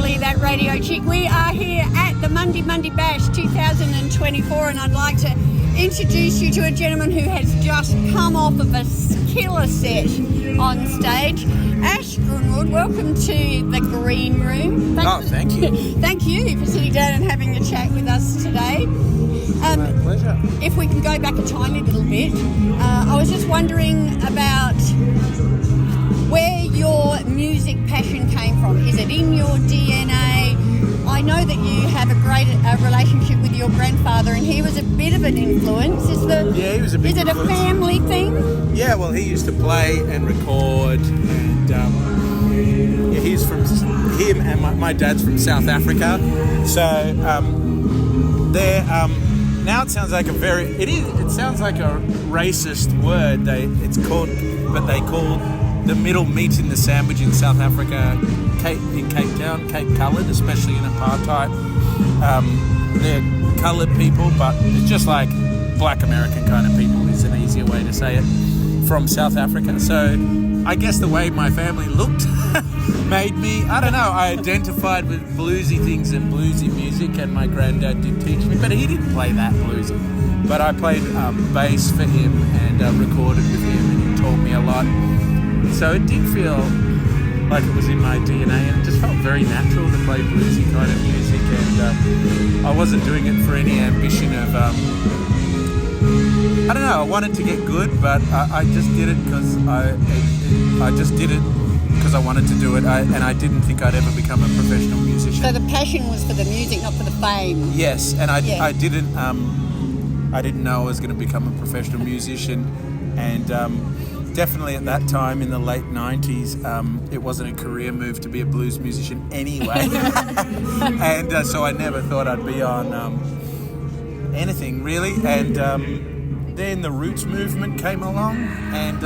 Natalie, that radio chick. We are here at the Mundi Mundi Bash 2024, and I'd like to introduce you to a gentleman who has just come off of a killer set on stage. Ash Grunwald, welcome to the Green Room. Thank you. Thank you for sitting down and having a chat with us today. My pleasure. If we can go back a tiny little bit, I was just wondering about where your music passion came from. Is it in your DNA? I know that you have a great relationship with your grandfather, and he was a bit of an influence. He was a big Is it influence. a family thing? Yeah, well, he used to play and record, and he's from him, and my dad's from South Africa. So now it sounds like it sounds like a racist word. They call the middle meat in the sandwich in South Africa, in Cape Town, Cape coloured, especially in apartheid. They're coloured people, but it's just like black American kind of people is an easier way to say it, from South Africa. So I guess the way my family looked made me, I don't know, I identified with bluesy things and bluesy music, and my granddad did teach me, but he didn't play that bluesy. But I played bass for him and recorded with him, and he taught me a lot. So it did feel like it was in my DNA, and it just felt very natural to play bluesy kind of music, and I wasn't doing it for any ambition of, I don't know, I wanted to get good, but I just did it because I just did it because I wanted to do it, and I didn't think I'd ever become a professional musician. So the passion was for the music, not for the fame. Yes, and I didn't know I was going to become a professional musician, and definitely at that time in the late 90s, it wasn't a career move to be a blues musician anyway. And so I never thought I'd be on anything really. And then the Roots movement came along, and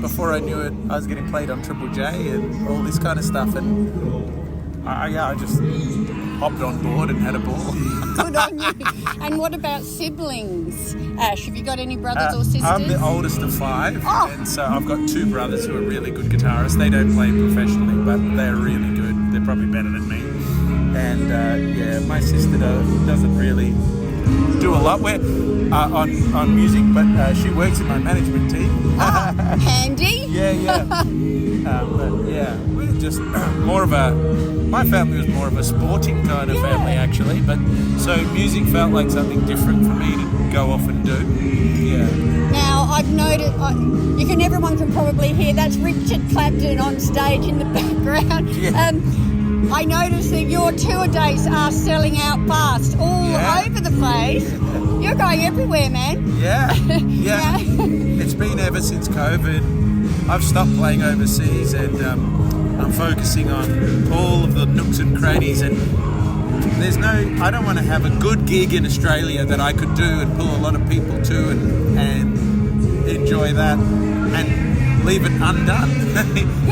before I knew it, I was getting played on Triple J and all this kind of stuff. And I just hopped on board and had a ball. Good on you. And what about siblings, Ash? Have you got any brothers or sisters? I'm the oldest of 5, and so I've got 2 brothers who are really good guitarists. They don't play professionally, but they're really good. They're probably better than me. And my sister doesn't really do a lot on music, but she works in my management team. Handy. But we're just more of my family was more of a sporting kind of family, actually, but so music felt like something different for me to go off and do. Yeah. Now, I've noted, everyone can probably hear, that's Richard Clapton on stage in the background. Yeah. I noticed that your tour dates are selling out fast, all over the place. You're going everywhere, man. Yeah. It's been ever since COVID. I've stopped playing overseas, and I'm focusing on all of the nooks and crannies, and I don't want to have a good gig in Australia that I could do and pull a lot of people to and enjoy that and leave it undone.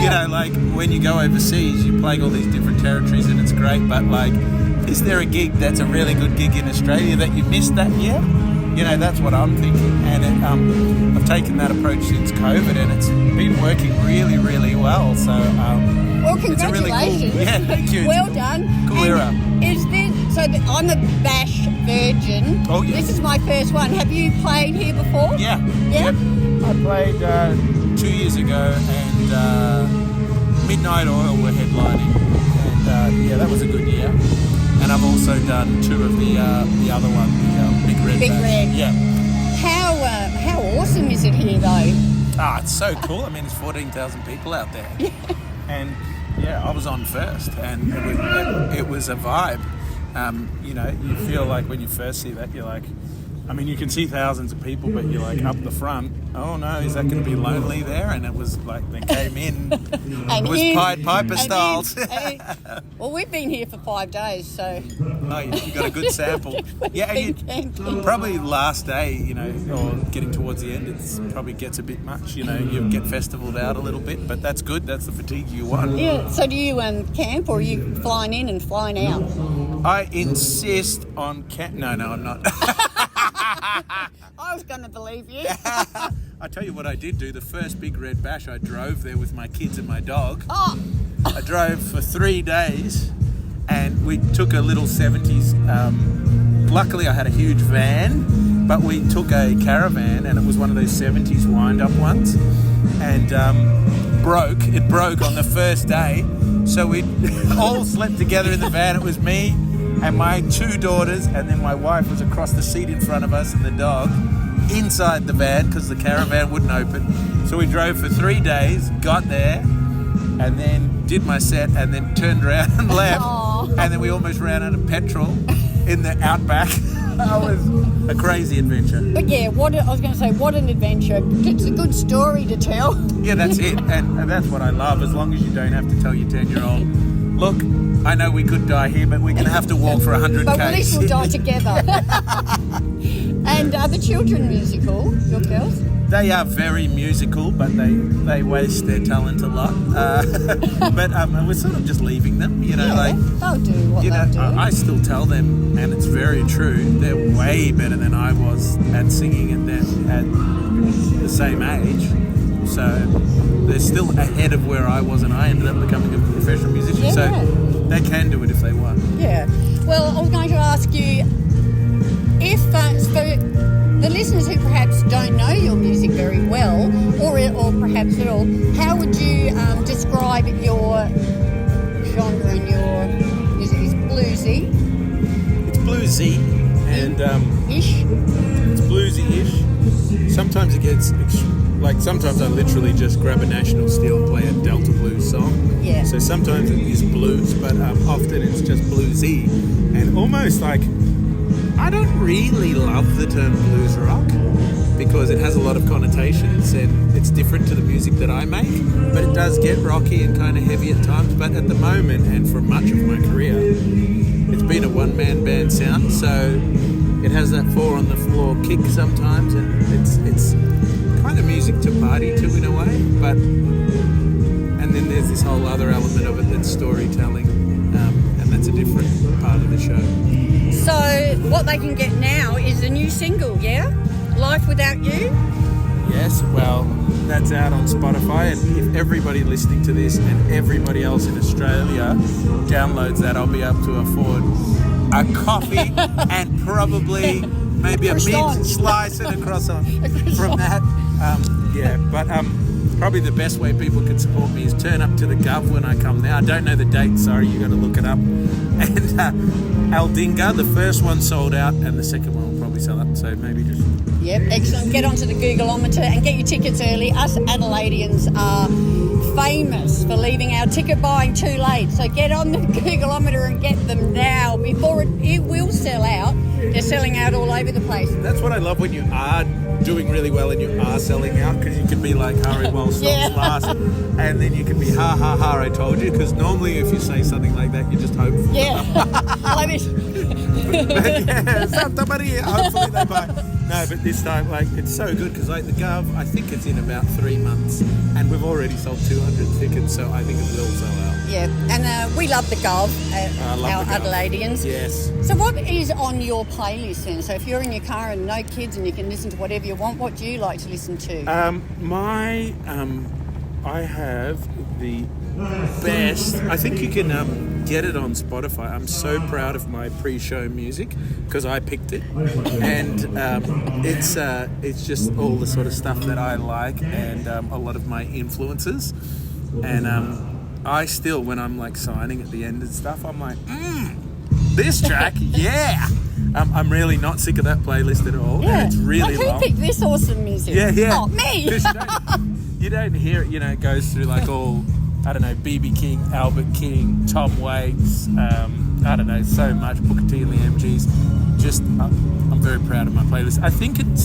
You know, like when you go overseas, you're playing all these different territories and it's great, but like, is there a gig that's a really good gig in Australia that you missed that year? You know, that's what I'm thinking, and I've taken that approach since COVID, and it's been working really, really well. So, well, congratulations! It's a really cool, thank you. Well done. Cool era. I'm a Bash virgin. Oh yeah. This is my first one. Have you played here before? Yeah. Yeah. Yep. I played 2 years ago, and Midnight Oil were headlining, and that was a good year. And I've also done 2 of the other one, the Big Red Bash. Red. Yeah. How awesome is it here, though? It's so cool. I mean, there's 14,000 people out there. Yeah. And I was on first, and it was a vibe. You feel like when you first see that, you're like, I mean, you can see thousands of people, but you're like up the front. Oh no, is that going to be lonely there? And it was like they came in. And it was Pied Piper styles. Well, we've been here for 5 days, so. Oh, you got a good sample. Yeah, and probably last day, or getting towards the end, it probably gets a bit much. You get festivaled out a little bit, but that's good. That's the fatigue you want. Yeah. So do you camp, or are you flying in and flying out? I insist on No, I'm not. I was going to believe you. I tell you what I did do. The first Big Red Bash, I drove there with my kids and my dog. Oh. I drove for 3 days and we took a little 70s. Luckily, I had a huge van, but we took a caravan, and it was one of those 70s wind-up ones, and it broke on the first day. So we all slept together in the van. It was me and my 2 daughters, and then my wife was across the seat in front of us, and the dog inside the van because the caravan wouldn't open. So we drove for 3 days, got there, and then did my set, and then turned around and left. Aww. And then we almost ran out of petrol in the outback. That was a crazy adventure. But yeah, what an adventure. It's a good story to tell. Yeah, that's it. And that's what I love, as long as you don't have to tell your 10-year-old, look, I know we could die here, but we're going to have to walk for 100 But k's. at least we'll die together. And are the children musical, your girls? They are very musical, but they waste their talent a lot. But we're sort of just leaving them, They'll do what you know, they'll do. I still tell them, and it's very true, they're way better than I was at singing at the same age. So they're still ahead of where I was, and I ended up becoming a professional musician. Yeah. So they can do it if they want. Yeah. Well, I was going to ask you if for the listeners who perhaps don't know your music very well, or perhaps at all, how would you describe your genre and your music? Is bluesy? It's bluesy and Ish? it's bluesy-ish. Sometimes it gets sometimes I literally just grab a National Steel and play a Delta blues song. Yeah. So sometimes it is blues, but often it's just bluesy, and almost like I don't really love the term blues rock because it has a lot of connotations and it's different to the music that I make, but it does get rocky and kind of heavy at times. But at the moment, and for much of my career, it's been a one-man band sound, so it has that 4-on-the-floor kick sometimes, and it's kind of music to party to in a way. But and then there's this whole other element of it that's storytelling, and that's a different part of the show. So what they can get now is a new single, yeah? Life Without You? Yes, well, that's out on Spotify, and if everybody listening to this and everybody else in Australia downloads that, I'll be able to afford a coffee and probably maybe a mint slice and a croissant from that. Probably the best way people can support me is turn up to the Gov when I come there. I don't know the date, sorry, you got to look it up. And Aldinga, the first one sold out, and the second one will probably sell out, so maybe just... Yep, excellent. Get onto the Googleometer and get your tickets early. Us Adelaideans are famous for leaving our ticket buying too late, so get on the Googleometer and get them now before it will sell out. They're selling out all over the place. That's what I love when you are doing really well and you are selling out, because you can be like, hurry while stocks last, and then you can be ha ha ha, I told you, because normally if you say something like that, you just hope for like this. Somebody, hopefully they buy. No, but this time, it's so good because, the Gov, I think it's in about 3 months, and we've already sold 200 tickets, so I think it will sell out. Yeah, and we love the Gov, our the Gov. Adelaideans. Yes. So what is on your playlist then? So if you're in your car and no kids and you can listen to whatever you want, what do you like to listen to? I have the best. I think you can get it on Spotify. I'm so proud of my pre-show music because I picked it, and it's just all the sort of stuff that I like and a lot of my influences. And I still, when I'm signing at the end and stuff, I'm like, this track, yeah. I'm really not sick of that playlist at all. Yeah. And it's really who long. picked this awesome music? Yeah. Oh, me. You don't hear it, it goes through all, I don't know, B.B. King, Albert King, Tom Waits, I don't know, so much, Booker T and the MGs. Just, I'm very proud of my playlist. I think on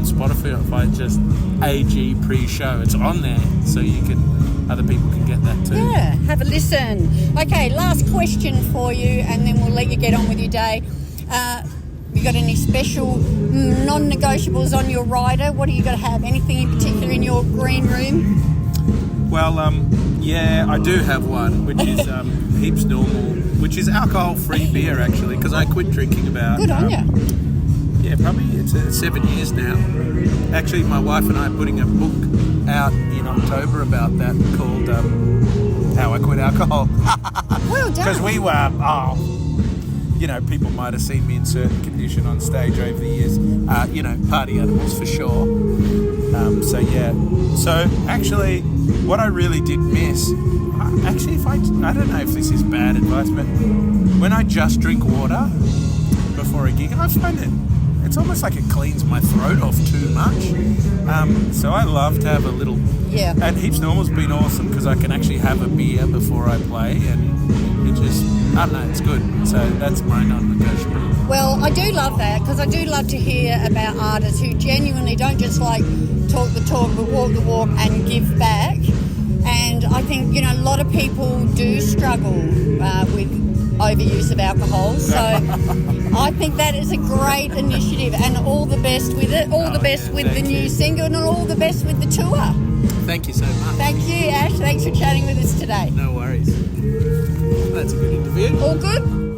Spotify, just AG pre-show, it's on there, so other people can get that too. Yeah, have a listen. Okay, last question for you, and then we'll let you get on with your day. You got any special non-negotiables on your rider? What do you got to have? Anything in particular in your green room? Well, I do have one, which is Heaps Normal, which is alcohol-free beer, actually, because I quit drinking about... Good on you. Yeah, probably it's 7 years now. Actually, my wife and I are putting a book out in October about that called how I quit alcohol. Well done. Because we were, people might have seen me in certain condition on stage over the years. Party animals for sure. So actually, what I really did miss, I don't know if this is bad advice, but when I just drink water before a gig, I find it's almost like it cleans my throat off too much. So I love to have a little. Yeah. And Heaps Normal's been awesome because I can actually have a beer before I play, and it just, I don't know, it's good. So that's my non-negotiable. Well, I do love that because I do love to hear about artists who genuinely don't just like talk the talk but walk the walk and give back. And I think, a lot of people do struggle with overuse of alcohol. So I think that is a great initiative, and all the best with it. All the best with the new single, and all the best with the tour. Thank you so much. Thank you, Ash. Thanks for chatting with us today. No worries. That's a good interview. All good?